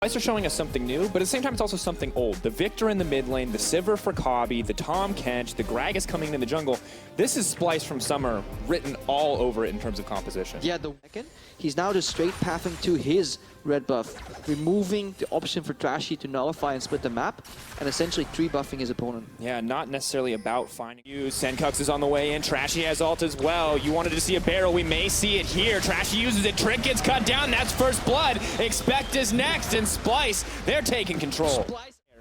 Splyce are showing us something new, but at the same time, it's also something old. The Victor in the mid lane, the Sivir for Kabi, the Tom Kench, the Gragas coming in the jungle. This is Splyce from Summer written all over it in terms of composition. Yeah, he's now just straight pathing to his red buff, removing the option for Trashy to nullify and split the map, and essentially 3-buffing his opponent. Yeah, not necessarily about finding you. Senkux is on the way in. Trashy has ult as well. You wanted to see a barrel. We may see it here. Trashy uses it. Trick gets cut down. That's first blood. Expect is next. And Splyce, they're taking control.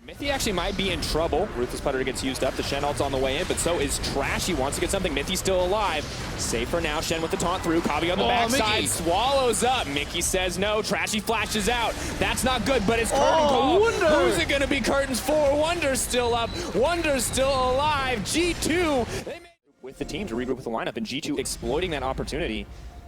Mithy actually might be in trouble. Ruthless Putter gets used up. The Shen ult's on the way in, but so is Trashy. Wants to get something. Mithy's still alive. Safe for now. Shen with the taunt through. Kabi on the backside. Swallows up. Mickey says no. Trashy flashes out. That's not good, but it's curtain call. Wonder. Who's it going to be? Curtains for. Wonder's still up. Wonder's still alive. G2 with the team to regroup with the lineup, and G2 exploiting that opportunity.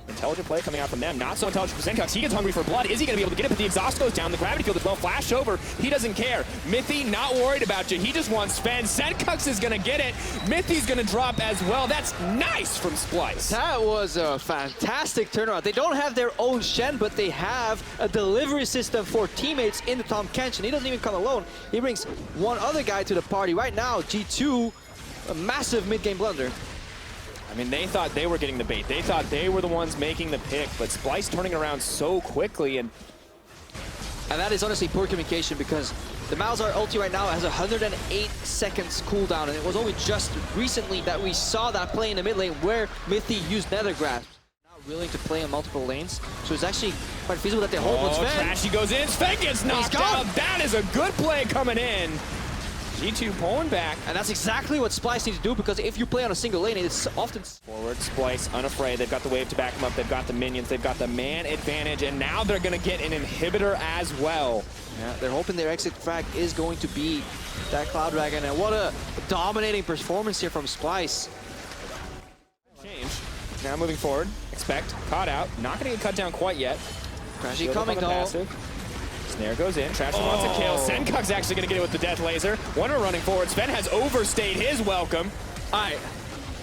Intelligent play coming out from them. Not so intelligent for Senkux. He gets hungry for blood. Is he going to be able to get it? But the exhaust goes down. The gravity field as well. Flash over. He doesn't care. Mithy not worried about you. He just wants Sven. Senkux is going to get it. Mithy's going to drop as well. That's nice from Splyce. That was a fantastic turnaround. They don't have their own Shen, but they have a delivery system for teammates in the Tom Kench, and he doesn't even come alone. He brings one other guy to the party. Right now, G2, a massive mid-game blunder. I mean, they thought they were getting the bait. They thought they were the ones making the pick, but Splyce turning around so quickly. And that is honestly poor communication, because the Malzahar ulti right now has 108 seconds cooldown, and it was only just recently that we saw that play in the mid lane where Mithy used Nether Grasp. Now willing to play on multiple lanes, so it's actually quite feasible that they hold on Sven. Trashy goes in. Sven gets knocked out. That is a good play coming in. G2 pulling back. And that's exactly what Splyce needs to do, because if you play on a single lane, it's often forward. Splyce unafraid. They've got the wave to back them up. They've got the minions. They've got the man advantage. And now they're going to get an inhibitor as well. Yeah, they're hoping their exit frag is going to be that Cloud Dragon. And what a dominating performance here from Splyce. Change. Now moving forward. Expect. Caught out. Not going to get cut down quite yet. Trashy coming though. Snare goes in. Trashy wants a kill. Senkux actually going to get it with the death laser. Wonder running forward. Sven has overstayed his welcome. All right.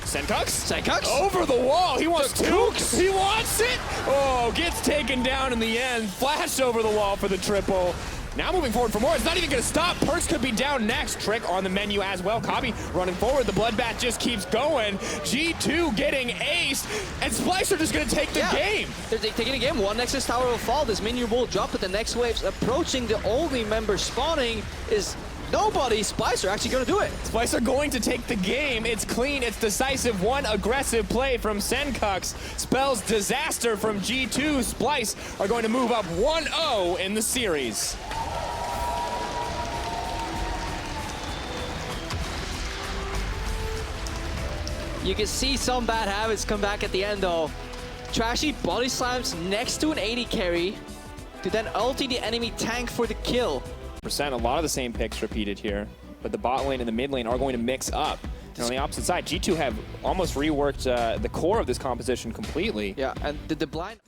Senkux over the wall. He wants Tukes. He wants it. Oh, gets taken down in the end. Flash over the wall for the triple. Now moving forward for more. It's not even going to stop. Perks could be down next. Trick on the menu as well. Kabi running forward. The bloodbath just keeps going. G2 getting aced. And Splyce are just going to take the game. They're taking the game. One Nexus Tower will fall. This minion will drop, but the next wave's approaching. The only member spawning is nobody. Splyce are actually going to do it. Splyce are going to take the game. It's clean. It's decisive. One aggressive play from Senkux spells disaster from G2. Splyce are going to move up 1-0 in the series. You can see some bad habits come back at the end though. Trashy body slams next to an 80 carry to then ulti the enemy tank for the kill. A lot of the same picks repeated here, but the bot lane and the mid lane are going to mix up. And on the opposite side, G2 have almost reworked the core of this composition completely. Yeah, and the blind...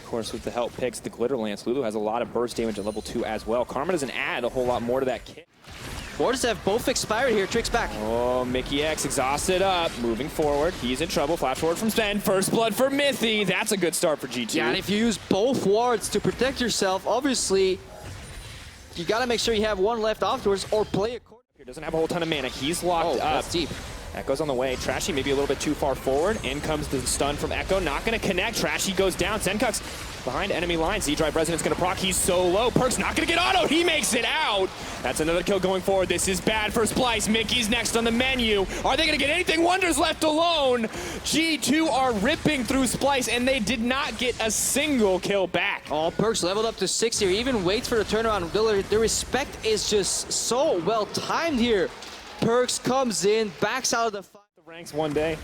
Of course, with the help picks, the Glitter Lance, Lulu has a lot of burst damage at level 2 as well. Karma doesn't add a whole lot more to that kit. Borders have both expired here. Trick's back. Oh, Mickey X exhausted up. Moving forward. He's in trouble. Flash forward from Sven. First blood for Mithy. That's a good start for G2. Yeah, and if you use both wards to protect yourself, obviously, you got to make sure you have one left afterwards or play a court. Here doesn't have a whole ton of mana. He's locked up. That's deep. Echo's on the way. Trashy maybe a little bit too far forward. In comes the stun from Echo. Not going to connect. Trashy goes down. Senkux behind enemy line. Z-Drive Resonance going to proc. He's so low. Perk's not going to get auto. He makes it out. That's another kill going forward. This is bad for Splyce. Mickey's next on the menu. Are they going to get anything? Wonder's left alone. G2 are ripping through Splyce, and they did not get a single kill back. Oh, Perk's leveled up to 6 here. He even waits for the turnaround. The respect is just so well timed here. Perks comes in, backs out of the fight. The ranks one day.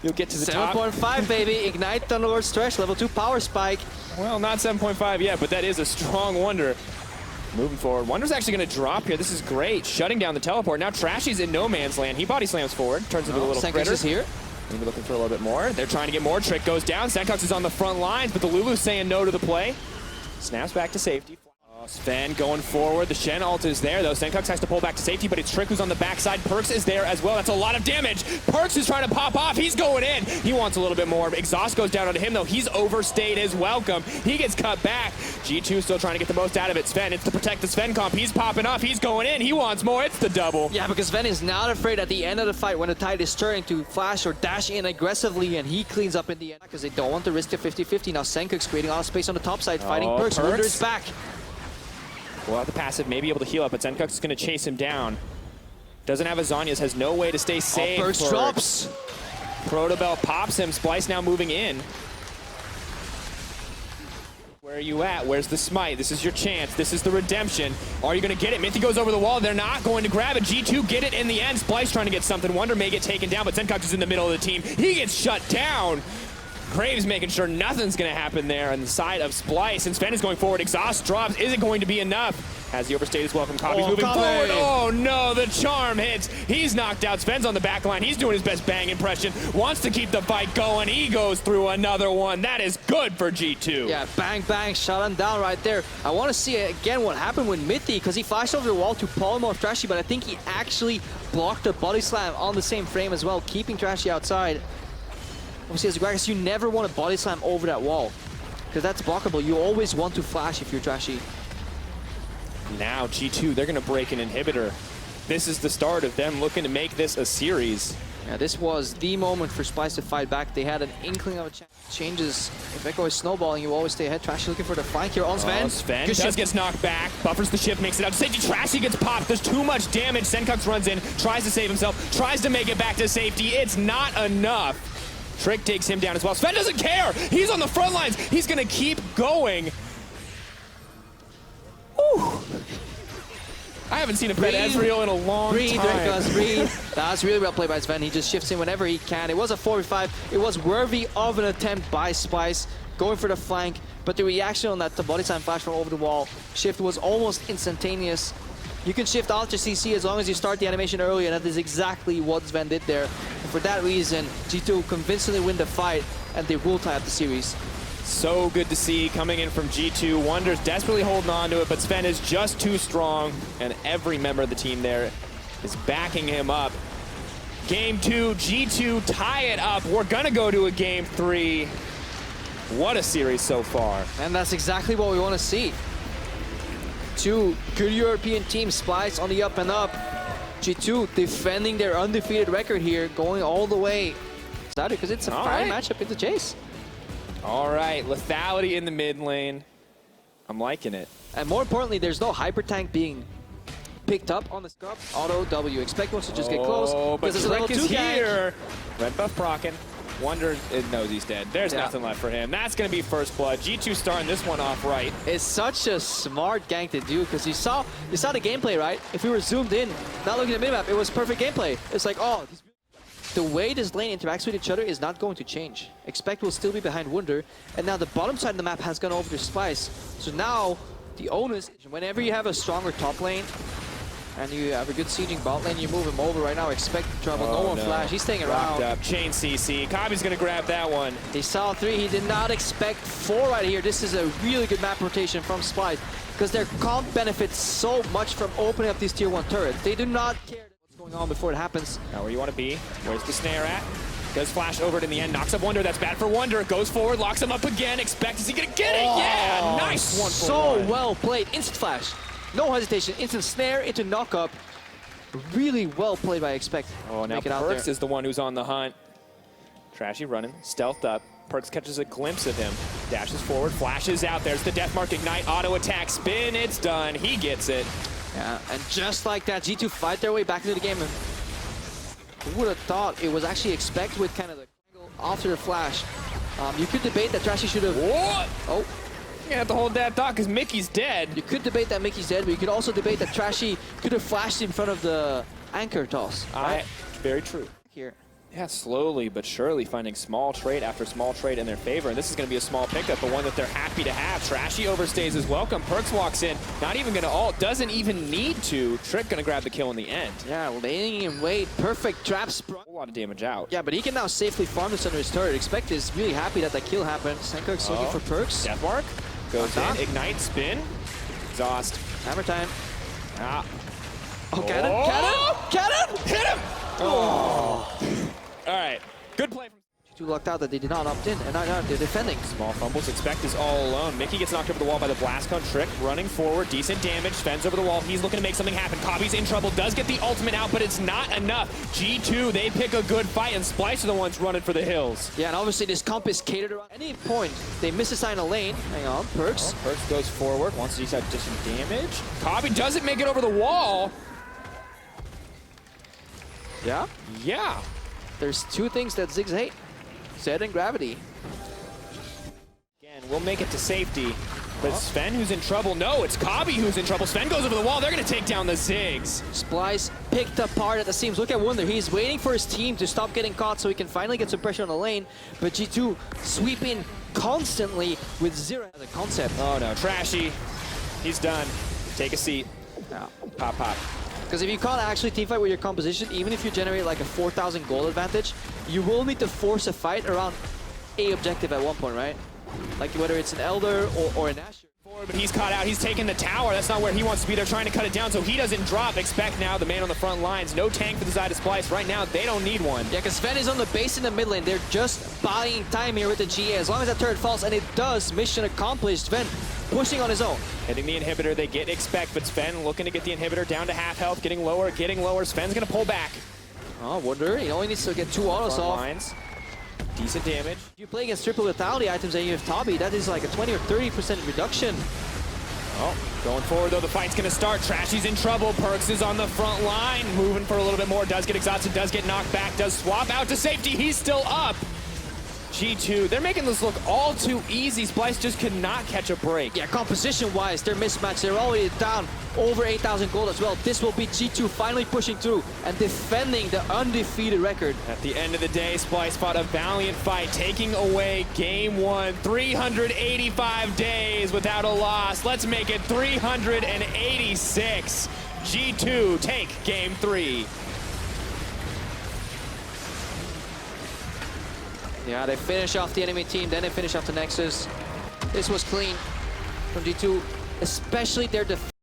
You'll get to the top. 7.5, baby. Ignite Thunderlord's Thresh, level 2 power spike. Well, not 7.5 yet, but that is a strong Wonder. Moving forward. Wonder's actually going to drop here. This is great. Shutting down the teleport. Now Trashy's in no man's land. He body slams forward. Turns into a little critter. Is here. Maybe looking for a little bit more. They're trying to get more. Trick goes down. Senkux is on the front lines, but the Lulu's saying no to the play. Snaps back to safety. Sven going forward. The Shen ult is there, though. Sencux has to pull back to safety, but it's Trick who's on the backside. Perks is there as well. That's a lot of damage. Perks is trying to pop off. He's going in. He wants a little bit more. Exhaust goes down onto him, though. He's overstayed his welcome. He gets cut back. G2 still trying to get the most out of it. Sven, it's to protect the Sven comp. He's popping off. He's going in. He wants more. It's the double. Yeah, because Sven is not afraid at the end of the fight when the tide is turning to flash or dash in aggressively, and he cleans up in the end because they don't want to risk the 50-50. Now Sencux creating a lot of space on the top side, fighting Perks. Wunder is back. Well, the passive may be able to heal up, but Sencux is going to chase him down. Doesn't have a Zhonya's, has no way to stay safe. Perks drops. Protobell pops him. Splyce now moving in. Where are you at? Where's the smite? This is your chance. This is the redemption. Are you going to get it? Mithy goes over the wall. They're not going to grab it. G2 get it in the end. Splyce trying to get something. Wunder may get taken down, but Sencux is in the middle of the team. He gets shut down. Graves making sure nothing's going to happen there on the side of Splyce. And Sven is going forward. Exhaust drops. Is it going to be enough? Has the overstayed his welcome. Kabi's moving forward. Oh no, the charm hits. He's knocked out. Sven's on the back line. He's doing his best bang impression. Wants to keep the fight going. He goes through another one. That is good for G2. Yeah, bang, bang. Shut him down right there. I want to see again what happened with Mithy because he flashed over the wall to polymorph Trashy, but I think he actually blocked the body slam on the same frame as well, keeping Trashy outside. Obviously, as a Gragas, you never want to body slam over that wall because that's blockable. You always want to flash if you're Trashy. Now G2, they're going to break an inhibitor. This is the start of them looking to make this a series. Yeah, this was the moment for Splyce to fight back. They had an inkling of a chance. Changes. If Echo is snowballing, you always stay ahead. Trashy looking for the flank here on Sven. Sven gets knocked back. Buffers the shift, makes it out to safety. Trashy gets popped. There's too much damage. Sencux runs in, tries to save himself, tries to make it back to safety. It's not enough. Trick takes him down as well. Sven doesn't care. He's on the front lines. He's going to keep going. Whew. I haven't seen a Fed Ezreal in a long time. Breathe. That's really well played by Sven. He just shifts in whenever he can. It was a 4v5. It was worthy of an attempt by Splyce, going for the flank, but the reaction on that the body slam flash from over the wall shift was almost instantaneous. You can shift Alt to CC as long as you start the animation early, and that is exactly what Sven did there. And for that reason, G2 convincingly win the fight, and they will tie up the series. So good to see coming in from G2. Wunder's desperately holding on to it, but Sven is just too strong, and every member of the team there is backing him up. Game 2, G2 tie it up. We're gonna go to a game 3. What a series so far. And that's exactly what we want to see. Two good European teams, Splyce on the up and up. G2 defending their undefeated record here, going all the way. Because it's a fine matchup in the chase. All right, lethality in the mid lane. I'm liking it. And more importantly, there's no hyper tank being picked up on the scrub. Auto W. Expect wants to just get close. But there's a level 2 here. Red buff procking. Wunder knows he's dead. There's nothing left for him. That's going to be first blood. G2 starting this one off right. It's such a smart gank to do because you saw the gameplay, right? If we were zoomed in, not looking at the minimap, it was perfect gameplay. It's like, oh, the way this lane interacts with each other is not going to change. Expect will still be behind Wunder, and now the bottom side of the map has gone over to Splyce. So now the onus, whenever you have a stronger top lane and you have a good sieging bot lane, you move him over right now. Expect trouble. No one flash. He's staying around. Up. Chain CC. Kabi's going to grab that one. He saw 3. He did not expect 4 right here. This is a really good map rotation from Splyce because their comp benefits so much from opening up these tier 1 turrets. They do not care going on before it happens. Now where you want to be. Where's the snare at? Does flash over it in the end. Knocks up Wunder. That's bad for Wunder. Goes forward. Locks him up again. Expect. Is he going to get it? Yeah. Nice one for one. Well played. Instant flash. No hesitation. Instant snare into knock up. Really well played by Expect. Oh, now Perks is the one who's on the hunt. Trashy running. Stealthed up. Perks catches a glimpse of him. Dashes forward. Flashes out. There's the death mark. Ignite. Auto attack. Spin. It's done. He gets it. Yeah, and just like that, G2 fight their way back into the game. And who would have thought it was actually Expect with kind of the angle after the flash. You could debate that Trashy should have... What? Oh. You have to hold that thought because Mickey's dead. You could debate that Mickey's dead, but you could also debate that Trashy could have flashed in front of the anchor toss. Right? Very true. Here. Yeah, slowly but surely finding small trade after small trade in their favor. And this is going to be a small pickup, but one that they're happy to have. Trashy overstays his welcome. Perks walks in, not even going to ult, doesn't even need to. Trick going to grab the kill in the end. Yeah, laying in wait. Perfect traps. A whole lot of damage out. Yeah, but he can now safely farm this under his turret. Expect is really happy that that kill happened. Sencux looking for Perks. Death mark goes in, ignite, spin. exhaust. Hammer time. Ah. Oh, cannon! Oh! Cannon! Hit him! Oh. All right. Good play from G2 lucked out that they did not opt in, and now they're defending. Small fumbles. Expect is all alone. Mickey gets knocked over the wall by the blast cone. Trick running forward. Decent damage. Fends over the wall. He's looking to make something happen. Cobby's in trouble. Does get the ultimate out, but it's not enough. G2, they pick a good fight, and Splyce are the ones running for the hills. Yeah, and obviously this comp is catered around. At any point, they misassign a lane. Hang on, Perks. Oh, Perks goes forward. Wants to use that addition damage. Cobby doesn't make it over the wall. Yeah? Yeah. There's two things that Ziggs hate. Zed and Gravity. Again, we'll make it to safety. But Sven who's in trouble. No, it's Cobby who's in trouble. Sven goes over the wall. They're going to take down the Ziggs. Splyce picked apart at the seams. Look at Wunder. He's waiting for his team to stop getting caught so he can finally get some pressure on the lane. But G2 sweeping constantly with zero as a concept. Oh no, Trashy. He's done. Take a seat. Yeah. Pop, pop. Because if you can't actually teamfight with your composition, even if you generate like a 4,000 gold advantage, you will need to force a fight around a objective at one point, right? Like whether it's an Elder or an Asher. But he's caught out. He's taking the tower. That's not where he wants to be. They're trying to cut it down so he doesn't drop. Expect now the man on the front lines. No tank for the side of Splyce. Right now, they don't need one. Yeah, because Sven is on the base in the mid lane. They're just buying time here with the GA. As long as that turret falls, and it does, mission accomplished. Sven pushing on his own. Hitting the inhibitor, they get Expect, but Sven looking to get the inhibitor down to half health, getting lower, getting lower. Sven's gonna pull back. Oh, Wunder, he only needs to get 2 autos Front off. lines. Decent damage. If you play against triple lethality items and you have Tabi, that is like a 20 or 30% reduction. Oh, going forward though, the fight's gonna start. Trashy's in trouble. Perks is on the front line, moving for a little bit more. Does get exhausted, does get knocked back, does swap out to safety. He's still up. G2, they're making this look all too easy. Splyce just could not catch a break. Yeah, composition-wise, they're mismatched. They're already down over 8,000 gold as well. This will be G2 finally pushing through and defending the undefeated record. At the end of the day, Splyce fought a valiant fight, taking away game 1. 385 days without a loss. Let's make it 386. G2 take game 3. Yeah, they finish off the enemy team, then they finish off the Nexus. This was clean from G2, especially their defense.